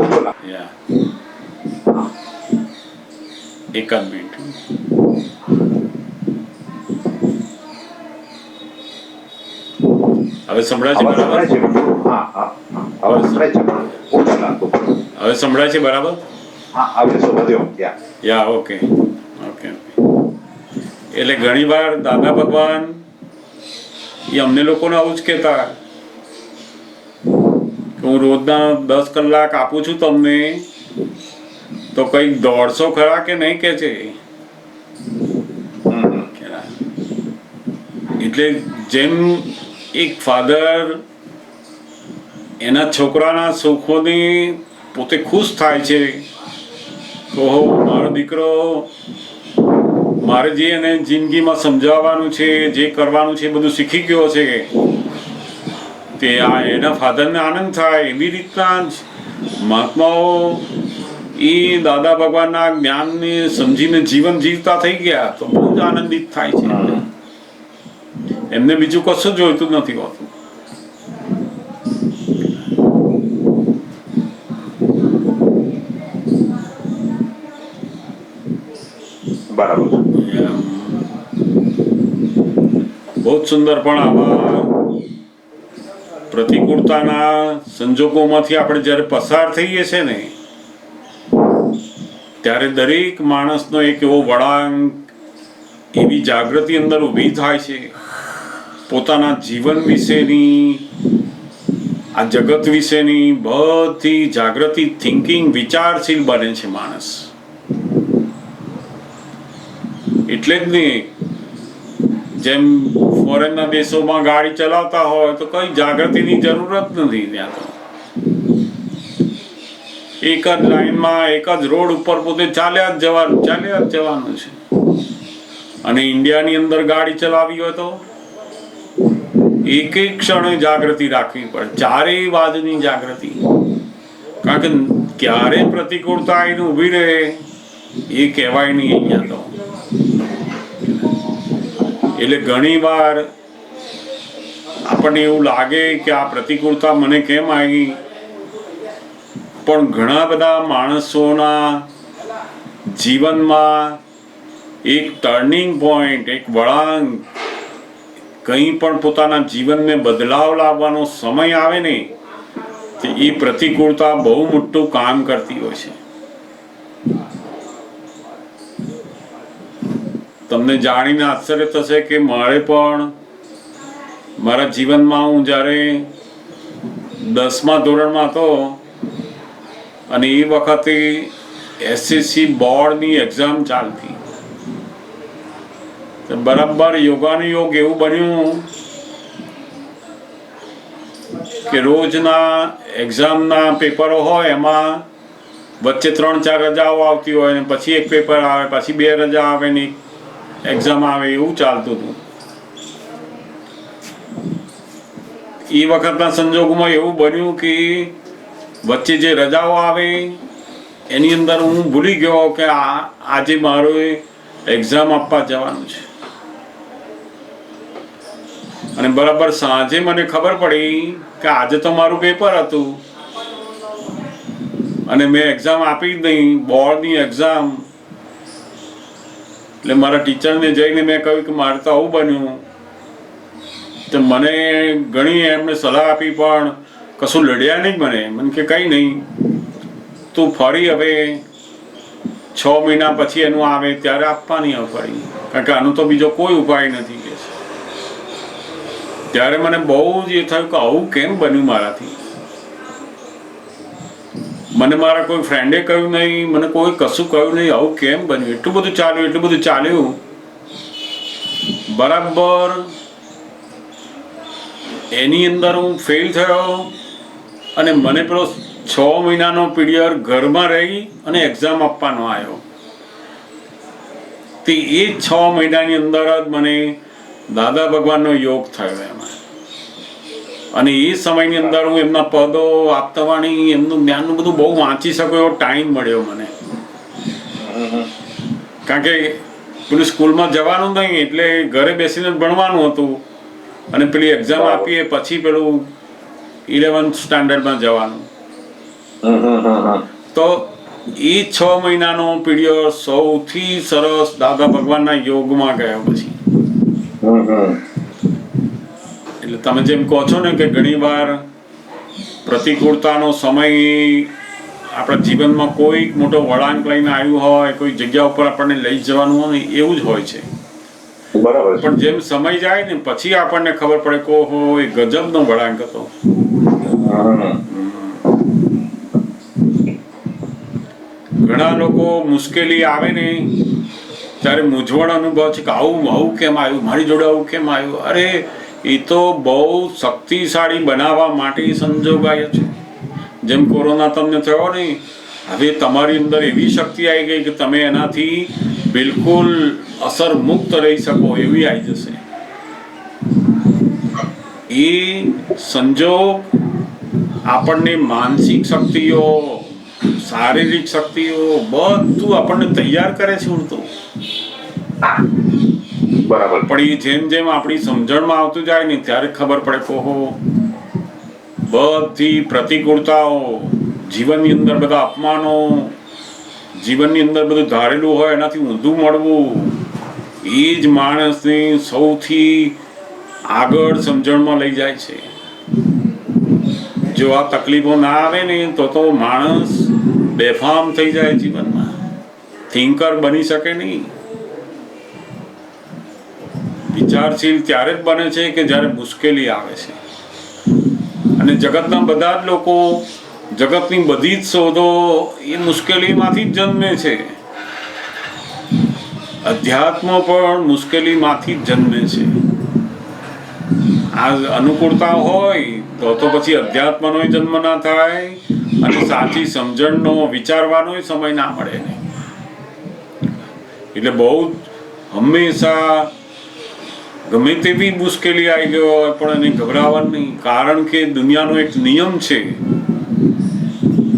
ઓછો લાગે. એક જ મિનિટ. હવે સંભળાય છે બરાબર? હવે સંભળાય છે બરાબર? ઓકે. એટલે ઘણી વાર દાદા ભગવાન એ અમને લોકોને આવું જ કહેતા કે હું રોજના 10 કલાક આપું છું તમને તો કઈક દોડશો ખરા કે નહીં કે છે. એટલે જેમ એક ફાધર એના છોકરાના સુખોની પોતે ખુશ થાય છે તો મારો દીકરો મારે જે એને જિંદગીમાં સમજાવવાનું છે, જે કરવાનું છે એ બધું શીખી ગયો છે, તે એના ફાધરને આનંદ થાય. એવી રીતના જ મહાત્માઓ એ દાદા ભગવાનના જ્ઞાનને સમજીને જીવન જીવતા થઈ ગયા તો બહુ જ આનંદિત થાય છે. એમને બીજું કશું જોઈતું નથી હોતું. બરાબર. બહુ જ સુંદર. પણ આવા પ્રતિકૂળતાના સંજોગોમાંથી આપણે જ્યારે પસાર થઈએ છીએ ને ત્યારે દરેક માણસનો એક એવો વળાંક, એવી જાગૃતિ અંદર ઊભી થાય છે પોતાના જીવન વિશેની, આ જગત વિશેની બધી જાગૃતિ, થિંકિંગ, વિચારશીલ બને છે માણસ. એટલે જ નહીં જેમ ફોરેનના દેશોમાં ગાડી ચલાવતા હોય તો કઈ જાગૃતિની જરૂરત નથી. ત્યાં તો એક જ લાઈનમાં એક જ રોડ ઉપર પોતે ચાલ્યા જ જવાનું છે. અને ઇન્ડિયાની અંદર ગાડી ચલાવી હોય તો એક ક્ષણે જાગૃતિ રાખવી પડે, ચારેય બાજુની જાગૃતિ. કારણ કે ક્યારે પ્રતિકૂળતા આવીને ઊભી રહે એ કહેવાય નહીં અહીંયા તો. એટલે ઘણી વાર આપણને એવું લાગે કે આ પ્રતિકૂળતા મને કેમ આવી, પણ ઘણા બધા માણસોના જીવનમાં એક ટર્નિંગ પોઈન્ટ, એક વળાંક, કંઈ પણ પોતાના જીવનને બદલાવ લાવવાનો સમય આવે ને, તો એ પ્રતિકૂળતા બહુ મોટું કામ કરતી હોય છે. તમને જાણીને આશ્ચર્ય થશે કે મારે પણ મારા જીવનમાં, હું જ્યારે 10મા ધોરણમાં હતો અને એ વખતે SSC બોર્ડની એક્ઝામ ચાલતી, બરાબર યોગાનુયોગ એવું બન્યું કે રોજના એક્ઝામના પેપરો હોય, એમાં વચ્ચે 3-4 રજાઓ આવતી હોય ને પછી એક પેપર આવે, પછી 2 રજા આવે ને એક્ઝામ આવે, એવું ચાલતું હતું. એ વખતના સંજોગોમાં એવું બન્યું કે વચ્ચે જે રજાઓ આવે એની અંદર હું ભૂલી ગયો કે આજે મારો એક્ઝામ આપવા જવાનું છે. અને બરાબર સાંજે મને ખબર પડી કે આજે તો મારું પેપર હતું અને મેં એક્ઝામ આપી જ નહીં, બોર્ડની એક્ઝામ. એટલે મારા ટીચરને જઈને મેં કહ્યું કે મારે તો આવું બન્યું. તો મને ઘણી એમને સલાહ આપી, પણ કશું લડ્યા નહીં. મને કે કંઈ નહીં, તું ફરી હવે 6 મહિના પછી એનું આવે ત્યારે આપવાની આવે ફરી, કારણ કે આનો તો બીજો કોઈ ઉપાય નથી કે. ત્યારે મને બહુ જ એ થયું કે આવું કેમ બન્યું મારાથી. મને મારા કોઈ ફ્રેન્ડે કહ્યું નહીં, મને કોઈ કશું કહ્યું નહીં, આવું કેમ બન્યું. એટલું બધું ચાલ્યું. બરાબર એની અંદર હું ફેલ થયો અને મને પેલો 6 મહિનાનો પીરિયડ ઘરમાં રહી અને એક્ઝામ આપવાનો આવ્યો. તે એ 6 મહિનાની અંદર જ મને દાદા ભગવાનનો યોગ થયો એમાં. અને એ સમયની અંદર હું એમના પદો, આપતાવાણી, એમનું જ્ઞાનનું બધું બહુ વાંચી શકું એવો ટાઈમ મળ્યો મને. કારણ કે પેલું સ્કૂલમાં જવાનું નહીં, એટલે ઘરે બેસીને જ ભણવાનું હતું અને પેલી એક્ઝામ આપીએ પછી પેલું 11th સ્ટાન્ડર્ડમાં જવાનું. તો એ 6 મહિનાનો પીરિયડ સૌથી સરસ દાદા ભગવાનના યોગમાં ગયો પછી. એટલે તમે જેમ કહો છો ને કે ઘણી વાર પ્રતિકૂળતાનો સમય આપણા જીવનમાં કોઈ મોટો વળાંક લઈને આવ્યું હોય, કોઈ જગ્યા ઉપર આપણને લઈ જવાનું હોય, એવું જ હોય છે. બરાબર. પણ જેમ સમય જાય ને પછી આપણને ખબર પડે કે ઓહો, એ ગજબનો વળાંક હતો. ઘણા લોકો મુશ્કેલી આવે ને ત્યારે મૂંઝવણ અનુભવ છે કે આવું કેમ આવ્યું, મારી જોડે આવું કેમ આવ્યું. અરે એ તો બહુ શક્તિશાળી બનાવવા માટે સંજોગાય છે. જેમ કોરોના તમને થયો ને, હવે તમારી અંદર એવી શક્તિ આવી ગઈ કે તમે એનાથી બિલકુલ અસર મુક્ત રહી શકો એવી આવી જશે. એ સંજોગ આપણને માનસિક શક્તિઓ, શારીરિક શક્તિઓ બધું આપણને તૈયાર કરે છે ઉડતું. બરાબર. પણ એ જેમ જેમ આપણી સમજણમાં આવતું જાય ને ત્યારે ખબર પડે કે ઓહો, બધી પ્રતિકૂળતાઓ, જીવનની અંદર બધા અપમાનો, જીવનની અંદર બધું ધારેલું હોય એનાથી ઊંધું મળવું, એ જ માણસને સૌથી આગળ સમજણમાં લઈ જાય છે. જો આ તકલીફો ના આવે ને તો માણસ બેફામ થઈ જાય જીવનમાં, થિંકર બની શકે નહીં. વિચારશીલ ત્યારે જ બને છે કે જ્યારે મુશ્કેલી આવે છે. અને જગતના બધા જ લોકો, જગતની બધી જ શોધો એ મુશ્કેલીમાંથી જ જન્મે છે. અધ્યાત્મ પણ મુશ્કેલીમાંથી જ જન્મે છે. આ અનુકૂળતા હોય તો પછી અધ્યાત્મનો જન્મ ના થાય અને સાચી સમજણનો, વિચારવાનો સમય ના મળે નહીં. એટલે બહુ હંમેશા ગમે તેવી મુશ્કેલી આવી ગઈ હોય પણ એને ગભરાવાનું નહીં. કારણ કે દુનિયાનો એક નિયમ છે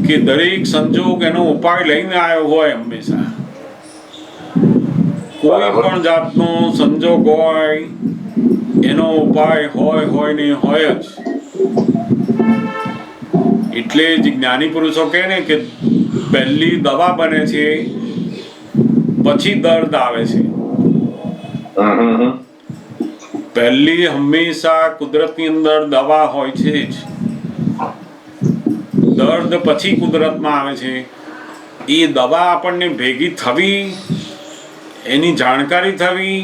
કે દરેક સંજોગ એનો ઉપાય લઈને આવ્યો હોય. હંમેશા કોઈ પણ જાતનો સંજોગ હોય એનો ઉપાય હોય ને હોય જ. એટલે જ જ્ઞાની પુરુષો કહે ને કે પહેલી દવા બને છે પછી દર્દ આવે છે. પહેલી હંમેશા કુદરતની અંદર દવા હોય છે જ, દર્દ પછી કુદરતમાં આવે છે. એ દવા આપણને ભેગી થવી, એની જાણકારી થવી,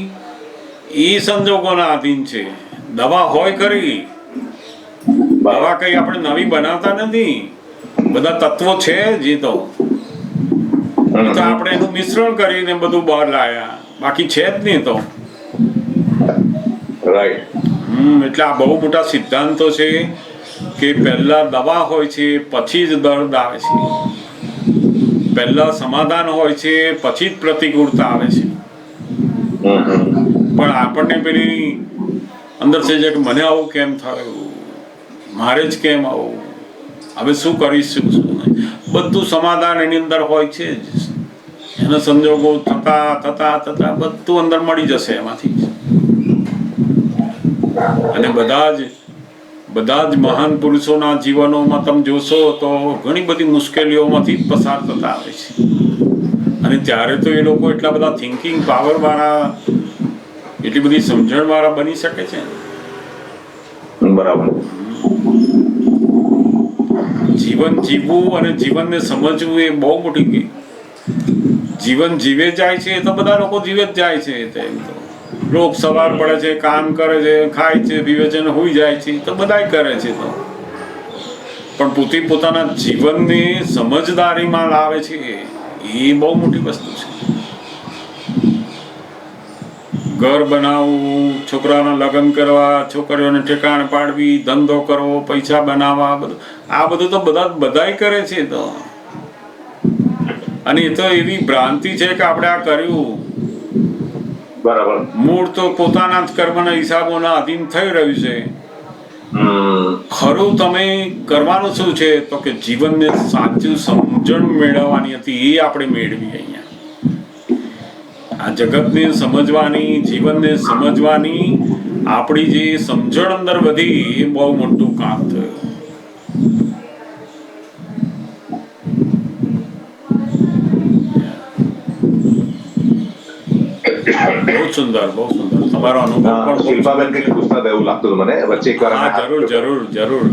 એ સંજોગોના આધીન છે. દવા હોય ખરી, દવા કઈ આપણે નવી બનાવતા નથી, બધા તત્વો છે જ. એ તો આપણે એનું મિશ્રણ કરીને બધું બહાર લાયા, બાકી છે જ નહીં. તો એટલે આ બહુ મોટા સિદ્ધાંતો છે કે પહેલા દવા હોય છે પછી જ દર્દ આવે છે, પહેલા સમાધાન હોય છે પછી જ પ્રતિકૂળતા આવે છે. પણ આપણને પેલી અંદર છે કે મને આવું કેમ થયું, મારે જ કેમ આવું, હવે શું કરીશું, બધું સમાધાન એની અંદર હોય છે જ. એના સંજોગો થતા થતા થતા બધું અંદર મળી જશે એમાંથી. અને બધા જ મહાન પુરુષોના જીવનોમાં તમે જોશો તો ઘણી બધી મુશ્કેલીઓમાંથી પસાર થતા આવે છે. અને ત્યારે તો એ લોકો એટલા બધા થિંકિંગ પાવર વાળા, એટલી બધી સમજણ વાળા બની શકે છે. બરાબર. જીવન જીવવું અને જીવનને સમજવું એ બહુ મોટી. જીવન જીવે જાય છે તો બધા લોકો જીવે જ જાય છે. લોક સવાર પડે છે, કામ કરે છે, ખાય છે, પીવે છે ને હોઈ જાય છે, તો બધા કરે છે. તો પણ પોતાના જીવનને સમજદારીમાં લાવે છે, એ બહુ મોટી વસ્તુ છે. ઘર બનાવવું, છોકરાના લગ્ન કરવા, છોકરીઓને ઠેકાણ પાડવી, ધંધો કરવો, પૈસા બનાવવા, આ બધું તો બધાય કરે છે. તો અને એ તો એવી ભ્રાંતિ છે કે આપણે આ કર્યું. બરાબર. મૂળ તો પોતાના જ કર્મના હિસાબોના અધીન થઈ રહ્યું છે. ખરું તમે કરવાનું શું છે તો કે જીવનને સાચું સમજણ મેળવવાની હતી, એ આપણે મેળવી. અહીંયા આ જગતને સમજવાની, જીવનને સમજવાની આપણી જે સમજણ અંદર વધી, એ બહુ મોટું કામ થયું. બહુ સુંદર, બહુ સુંદર. તમારો અનુભવ પણ શિલ્પાબેન કંઈક પૂછતા હતા એવું લાગતું મને વચ્ચે. હા, જરૂર.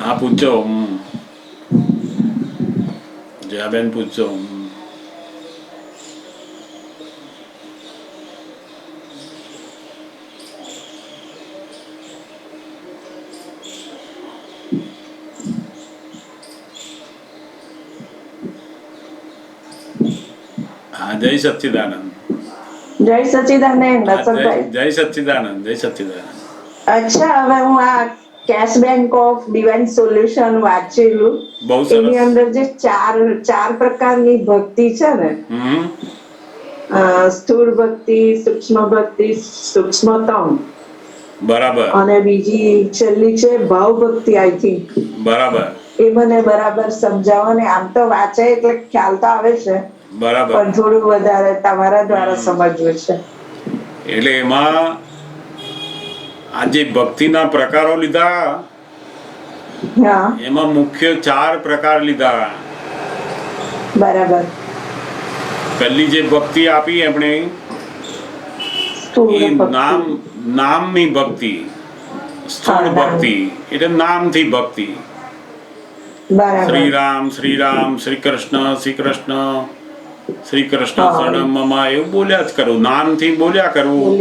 હા, પૂછજો. જયાબેન પૂછજો. હા, જય સચ્ચિદાનંદ. જય સચ્ચિદાનંદ. જય સચ્ચિદાનંદ. જય સચ્ચિદાનંદ. અચ્છા, હવે હું આ cash bank of divine solution વાંચેલું. બહુ સરસ. એની અંદર જે ચાર પ્રકારની ભક્તિ છે ને, સ્થૂળ ભક્તિ, સૂક્ષ્મ ભક્તિ, સૂક્ષ્મતમ, બરાબર, અને બીજી છેલ્લી છે ભાવ ભક્તિ, આઈ થિંક. બરાબર. એ મને બરાબર સમજાવો ને. આમ તો વાંચે એટલે ખ્યાલ તો આવે છે, બરાબર, પણ થોડું વધારે તમારા દ્વારા સમજવું છે. એટલે એમાં આ જે ભક્તિના પ્રકારો લીધા, એમાં મુખ્ય 4 પ્રકાર લીધા. બરાબર. પહેલી જે ભક્તિ આપી એમણે, એ નામની ભક્તિ, સ્થૂળ ભક્તિ, એટલે નામથી ભક્તિ. શ્રી રામ, શ્રી રામ, શ્રી કૃષ્ણ, શ્રી કૃષ્ણ, શ્રી કૃષ્ણ શરણમ મમ, એવું બોલ્યા જ કરવું, નામથી બોલ્યા કરવું.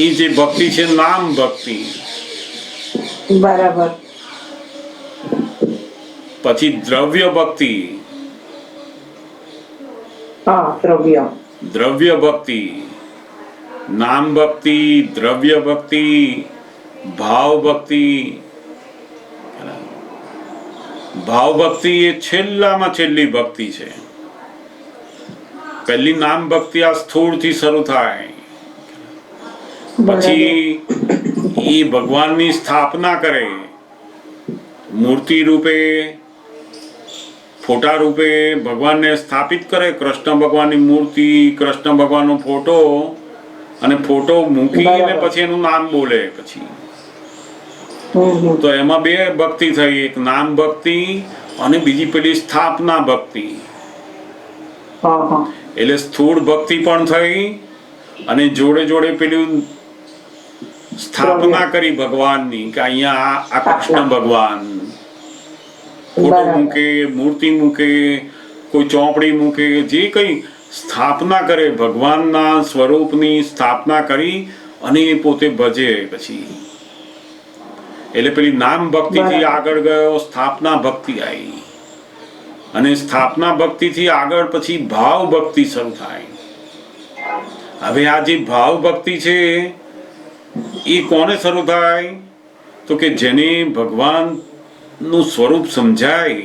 એ જે ભક્તિ છે નામ ભક્તિ. બરાબર. પછી દ્રવ્ય ભક્તિ. દ્રવ્ય ભક્તિ, નામ ભક્તિ, દ્રવ્ય ભક્તિ, ભાવ ભક્તિ. ભાવ ભક્તિ એ છેલ્લામાં છેલ્લી ભક્તિ છે. પહેલી નામ ભક્તિ આ સ્થૂળથી શરૂ થાય, પછી એ ભગવાનની સ્થાપના કરે, મૂર્તિ રૂપે, ફોટા રૂપે ભગવાનને સ્થાપિત કરે. કૃષ્ણ ભગવાનની મૂર્તિ, કૃષ્ણ ભગવાનનો ફોટો, અને ફોટો મૂકીને બરાબર. પછી એનું નામ બોલે પછી. હમ. તો એમાં બે ભક્તિ થઈ, એક નામ ભક્તિ અને બીજી પેલી સ્થાપના ભક્તિ. હા, હા. એટલે સ્થૂળ ભક્તિ પણ થઈ અને જોડે જોડે પેલું સ્થાપના કરી ભગવાનની કે અહીંયા આ કૃષ્ણ ભગવાન ફોટો બરાબર. મૂકે, મૂર્તિ મૂકે, કોઈ ચોપડી મૂકે, જે કઈ સ્થાપના કરે ભગવાનના સ્વરૂપની સ્થાપના કરી અને એ પોતે ભજે પછી. એટલે પેલી નામ ભક્તિથી બરાબર. આગળ ગયો, સ્થાપના ભક્તિ આવી અને સ્થાપના ભક્તિથી આગળ પછી ભાવ ભક્તિ શરૂ થાય. હવે આ જે ભાવ ભક્તિ છે એ કોને શરૂ થાય? તો કે જેને ભગવાન નું સ્વરૂપ સમજાય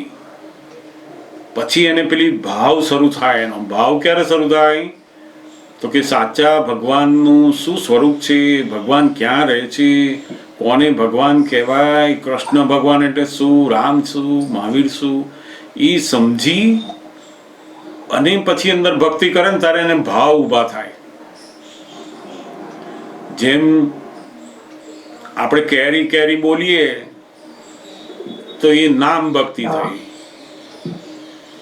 પછી એને પેલી ભાવ શરૂ થાય. એનો ભાવ ક્યારે શરૂ થાય? તો કે સાચા ભગવાનનું શું સ્વરૂપ છે, ભગવાન ક્યાં રહે છે, કોને ભગવાન કહેવાય, કૃષ્ણ ભગવાન એટલે શું, રામ શું, મહાવીર શું, એ સમજી અને પછી અંદર ભક્તિ કરે ને ત્યારે એને ભાવ ઊભા થાય. જેમ આપણે કેરી કેરી બોલીએ તો એ નામ ભક્તિ થઈ.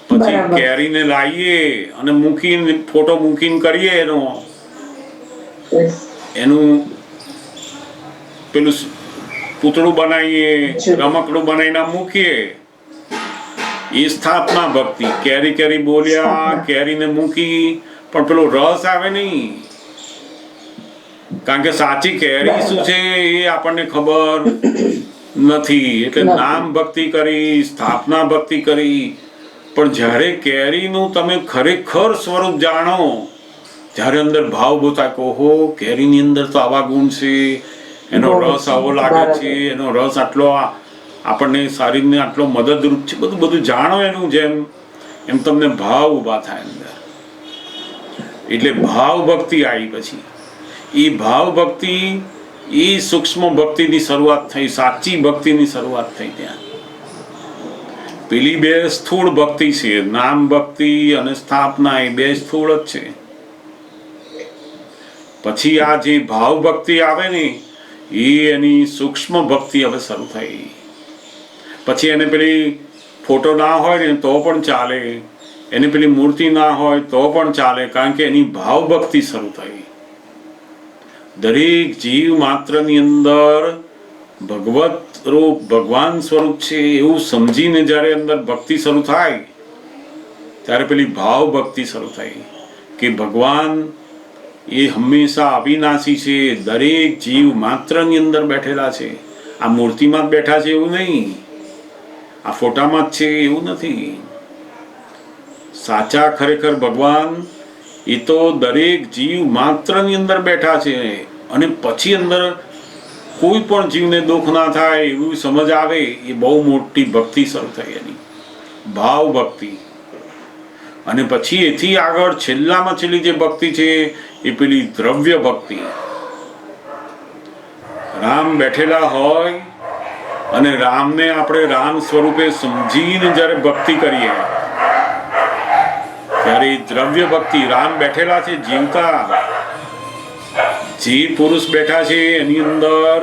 પછી બરાબર. કેરીને લાવીએ અને મૂકીને ફોટો મૂકીને કરીએ Yes. એનું પેલું પૂતળું બનાવીએ, રમકડું બનાવીને મૂકીએ, એ સ્થાપના ભક્તિ. કેરી કેરી બોલ્યા, કેરીને મૂકી, પણ પેલો રસ આવે નહીં. કારણ કે સાચી કેરી શું છે એ આપણને ખબર નથી. એટલે નામ ભક્તિ કરી, સ્થાપના ભક્તિ કરી, પણ જ્યારે કેરીનું તમે ખરેખર સ્વરૂપ જાણો, જ્યારે અંદર ભાવ બોતા કે ઓહો કેરીની અંદર તો આવા ગુણ છે, એનો રસ આવો લાગે છે, એનો રસ આટલો આપણને શરીરને આટલો મદદરૂપ છે, બધું બધું જાણો એનું જેમ એમ તમને ભાવ ઊભા થાય અંદર. એટલે ભાવ ભક્તિ આવી પછી એ ભાવ ભક્તિ એ સૂક્ષ્મ ભક્તિની શરૂઆત થઈ, સાચી ભક્તિની શરૂઆત થઈ ત્યાં. પેલી બે સ્થૂળ ભક્તિ છે, નામ ભક્તિ અને સ્થાપના, એ બે સ્થૂળ જ છે. પછી આ જે ભાવ ભક્તિ આવે ને એ એની સૂક્ષ્મ ભક્તિ હવે શરૂ થઈ. પછી એને પેલી ફોટો ના હોય ને તો પણ ચાલે, એને પેલી મૂર્તિ ના હોય તો પણ ચાલે, કારણ કે એની ભાવ ભક્તિ શરૂ થઈ. દરેક જીવ માત્રની અંદર ભગવત રૂપ ભગવાન સ્વરૂપ છે એવું સમજીને જ્યારે અંદર ભક્તિ શરૂ થાય ત્યારે પેલી ભાવ ભક્તિ શરૂ થઈ કે ભગવાન એ હંમેશા અવિનાશી છે, દરેક જીવ માત્રની અંદર બેઠેલા છે. આ મૂર્તિમાં જ બેઠા છે એવું નહીં, આ ફોટામાં જ છે એવું નથી. સાચા ખરેખર ભગવાન એ તો દરેક જીવ માત્રની અંદર બેઠા છે. અને પછી અંદર કોઈ પણ જીવને દુઃખ ના થાય એવું સમજ આવે, એ બહુ મોટી ભક્તિ શરૂ થઈ એની ભાવ ભક્તિ. અને પછી એથી આગળ છેલ્લામાં છેલ્લી જે ભક્તિ છે એ પેલી દ્રવ્ય ભક્તિ. રામ બેઠેલા હોય અને રામને આપણે રામ સ્વરૂપે સમજીને જ્યારે ભક્તિ કરીએ ત્યારે દ્રવ્ય ભક્તિ. રામ બેઠેલા છે જીવતા, જે પુરુષ બેઠા છે એની અંદર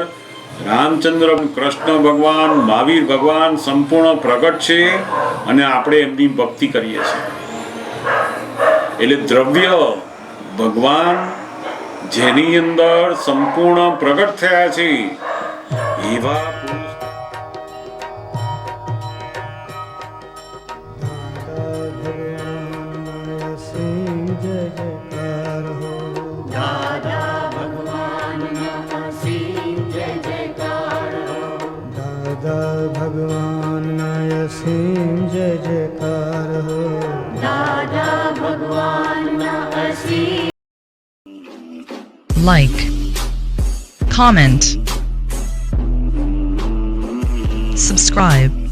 રામચંદ્ર, કૃષ્ણ ભગવાન, મહાવીર ભગવાન સંપૂર્ણ પ્રગટ છે અને આપણે એમની ભક્તિ કરીએ છીએ. એટલે દ્રવ્ય ભગવાન જેની અંદર સંપૂર્ણ પ્રગટ થયા છે એવા પુરુષ. દાદા ભગવાનના અસીમ જય જયકાર હો. દાદા ભગવાનના અસીમ જય જયકાર હો. દાદા ભગવાનના અસીમ. Like, comment, subscribe.